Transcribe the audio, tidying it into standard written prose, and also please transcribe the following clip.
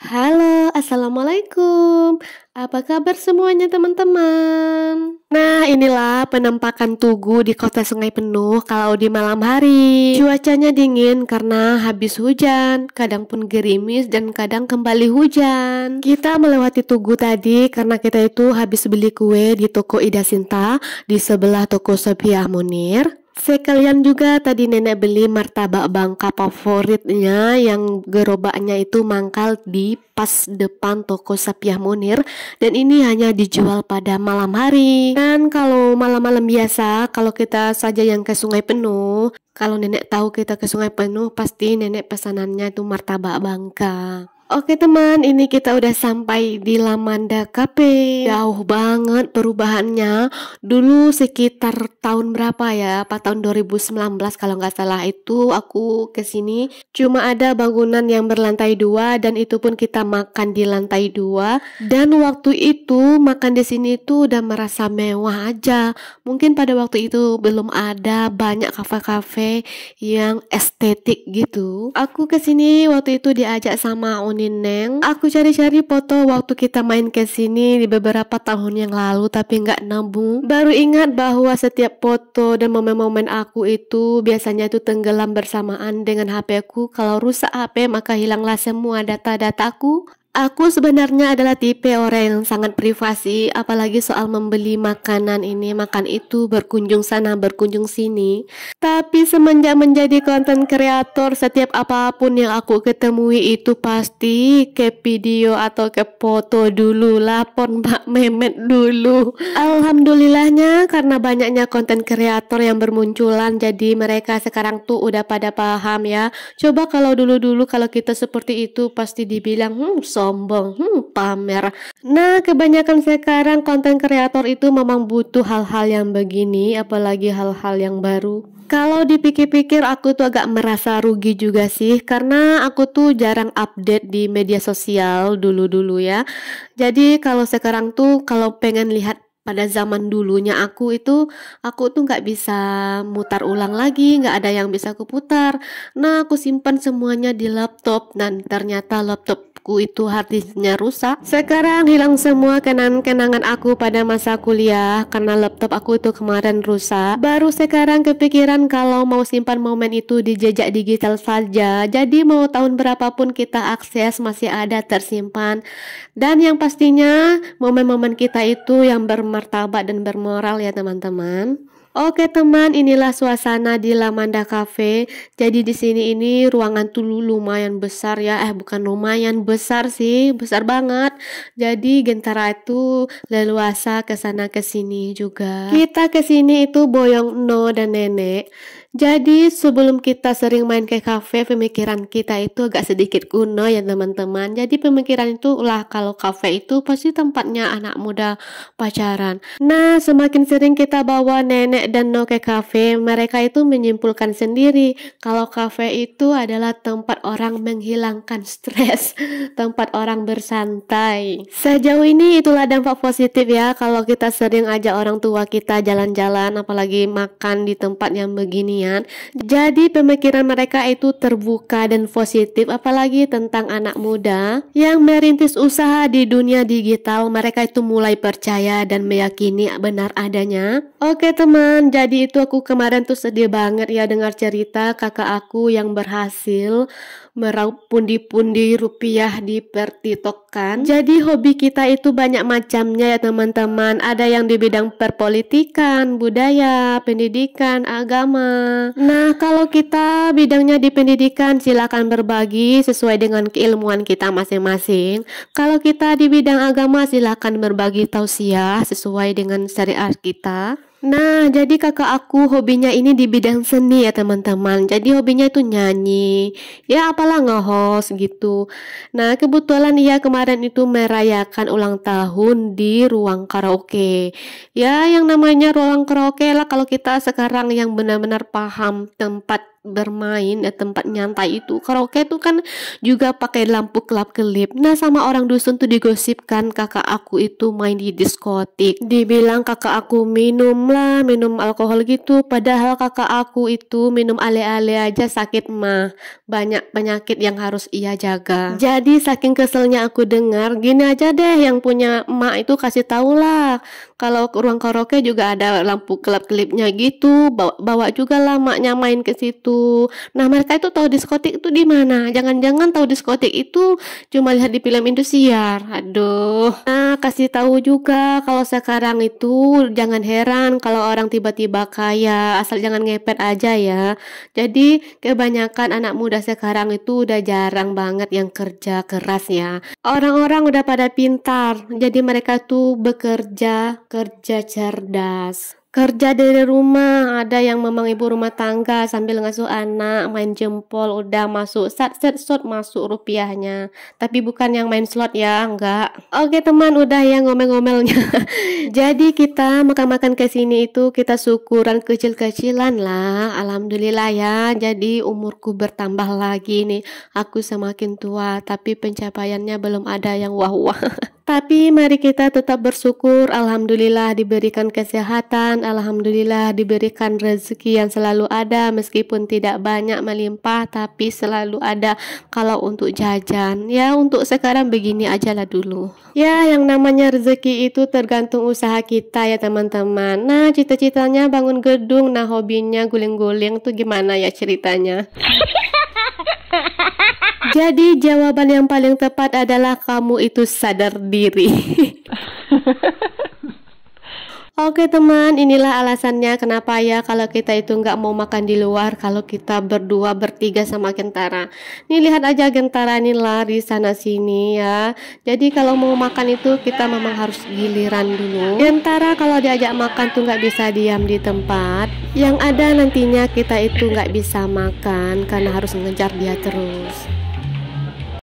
Halo, assalamualaikum. Apa kabar semuanya, teman-teman? Nah, inilah penampakan Tugu di kota Sungai Penuh kalau di malam hari. Cuacanya dingin karena habis hujan, kadang pun gerimis dan kadang kembali hujan. Kita melewati Tugu tadi karena kita itu habis beli kue di toko Ida Sinta di sebelah toko Sophia Munir. Sekalian juga tadi nenek beli martabak Bangka favoritnya yang gerobaknya itu mangkal di pas depan toko Sapiah Munir, dan ini hanya dijual pada malam hari. Dan kalau malam-malam biasa, kalau kita saja yang ke Sungai Penuh, kalau nenek tahu kita ke Sungai Penuh, pasti nenek pesanannya itu martabak Bangka. Oke teman, ini kita udah sampai di Lamanda Cafe. Jauh banget perubahannya. Dulu sekitar tahun berapa ya? Apa tahun 2019 kalau nggak salah itu aku kesini. Cuma ada bangunan yang berlantai 2 dan itu pun kita makan di lantai 2. Dan waktu itu makan di sini tuh udah merasa mewah aja. Mungkin pada waktu itu belum ada banyak kafe-kafe yang estetik gitu. Aku kesini waktu itu diajak sama Nineng. Aku cari-cari foto waktu kita main ke sini di beberapa tahun yang lalu tapi nggak nemu. Baru ingat bahwa setiap foto dan momen-momen aku itu biasanya itu tenggelam bersamaan dengan HP aku. Kalau rusak HP maka hilanglah semua data-dataku. Aku sebenarnya adalah tipe orang yang sangat privasi, apalagi soal membeli makanan ini, makan itu, berkunjung sana, berkunjung sini. Tapi semenjak menjadi konten kreator, setiap apapun yang aku ketemui itu pasti ke video atau ke foto dulu, lapor Mbak Memet dulu. Alhamdulillahnya karena banyaknya konten kreator yang bermunculan, jadi mereka sekarang tuh udah pada paham ya. Coba kalau dulu-dulu kalau kita seperti itu pasti dibilang sombong, pamer. Nah, kebanyakan sekarang konten kreator itu memang butuh hal-hal yang begini, apalagi hal-hal yang baru. Kalau dipikir-pikir aku tuh agak merasa rugi juga sih, karena aku tuh jarang update di media sosial dulu-dulu ya. Jadi kalau sekarang tuh kalau pengen lihat pada zaman dulunya aku tuh nggak bisa mutar ulang lagi, nggak ada yang bisa aku putar. Nah, aku simpan semuanya di laptop dan ternyata laptopku itu hard disknya rusak. Sekarang hilang semua kenangan-kenangan aku pada masa kuliah karena laptop aku itu kemarin rusak. Baru sekarang kepikiran kalau mau simpan momen itu di jejak digital saja. Jadi mau tahun berapapun kita akses masih ada tersimpan. Dan yang pastinya momen-momen kita itu yang bermartabat dan bermoral ya teman-teman. Oke teman, inilah suasana di Lamanda Cafe. Jadi di sini ini ruangan tuh lumayan besar ya. Bukan lumayan besar sih, besar banget. Jadi Gentara itu leluasa ke sana ke sini juga. Kita ke sini itu boyong No dan Nenek. Jadi sebelum kita sering main ke kafe, pemikiran kita itu agak sedikit kuno ya teman-teman. Jadi pemikiran itu lah kalau kafe itu pasti tempatnya anak muda pacaran. Nah, semakin sering kita bawa Nenek dan No ke kafe, mereka itu menyimpulkan sendiri kalau kafe itu adalah tempat orang menghilangkan stres, tempat orang bersantai. Sejauh ini itulah dampak positif ya kalau kita sering ajak orang tua kita jalan-jalan, apalagi makan di tempat yang begini. Jadi pemikiran mereka itu terbuka dan positif, apalagi tentang anak muda yang merintis usaha di dunia digital. Mereka itu mulai percaya dan meyakini benar adanya. Oke teman, jadi itu aku kemarin tuh sedih banget ya dengar cerita kakak aku yang berhasil meraup pundi-pundi rupiah di pertiktokan. Jadi hobi kita itu banyak macamnya ya teman-teman. Ada yang di bidang perpolitikan, budaya, pendidikan, agama. Nah, kalau kita bidangnya di pendidikan, silakan berbagi sesuai dengan keilmuan kita masing-masing. Kalau kita di bidang agama, silakan berbagi tausiah sesuai dengan syariat kita. Nah, jadi kakak aku hobinya ini di bidang seni ya teman-teman. Jadi hobinya itu nyanyi, ya apalah nge-host gitu. Nah, kebetulan ia kemarin itu merayakan ulang tahun di ruang karaoke. Ya, yang namanya ruang karaoke lah kalau kita sekarang yang benar-benar paham tempat bermain, tempat nyantai itu. Karaoke itu kan juga pakai lampu kelap-kelip. Nah, sama orang dusun tuh digosipkan kakak aku itu main di diskotik. Dibilang kakak aku minum alkohol gitu. Padahal kakak aku itu minum ale-ale aja sakit mah. Banyak penyakit yang harus ia jaga. Jadi saking keselnya aku dengar, gini aja deh, yang punya emak itu kasih tahu lah. Kalau ruang karaoke juga ada lampu kelap-kelipnya gitu. Bawa juga lah maknya main ke situ. Nah, mereka itu tahu diskotik itu di mana? Jangan-jangan tahu diskotik itu cuma lihat di film Indosiar. Aduh. Nah, kasih tahu juga kalau sekarang itu jangan heran kalau orang tiba-tiba kaya, asal jangan ngepet aja ya. Jadi, kebanyakan anak muda sekarang itu udah jarang banget yang kerja keras ya. Orang-orang udah pada pintar. Jadi mereka tuh kerja cerdas. Kerja dari rumah, ada yang memang ibu rumah tangga sambil ngasuh anak, main jempol, udah masuk set masuk rupiahnya. Tapi bukan yang main slot ya, enggak. Oke teman, udah ya ngomel-ngomelnya. Jadi kita makan-makan ke sini itu kita syukuran kecil-kecilan lah. Alhamdulillah ya. Jadi umurku bertambah lagi nih. Aku semakin tua, tapi pencapaiannya belum ada yang wah-wah. Tapi mari kita tetap bersyukur. Alhamdulillah diberikan kesehatan, alhamdulillah diberikan rezeki yang selalu ada, meskipun tidak banyak melimpah tapi selalu ada kalau untuk jajan. Ya, untuk sekarang begini aja lah dulu. Ya, yang namanya rezeki itu tergantung usaha kita ya teman-teman. Nah, cita-citanya bangun gedung, nah hobinya guling-guling tuh gimana ya ceritanya? Jadi jawaban yang paling tepat adalah kamu itu sadar diri. Oke teman, inilah alasannya kenapa ya kalau kita itu nggak mau makan di luar kalau kita berdua bertiga sama Gentara. Nih lihat aja Gentara nih lari sana sini ya. Jadi kalau mau makan itu kita memang harus giliran dulu. Gentara kalau diajak makan tuh nggak bisa diam di tempat. Yang ada nantinya kita itu nggak bisa makan karena harus ngejar dia terus.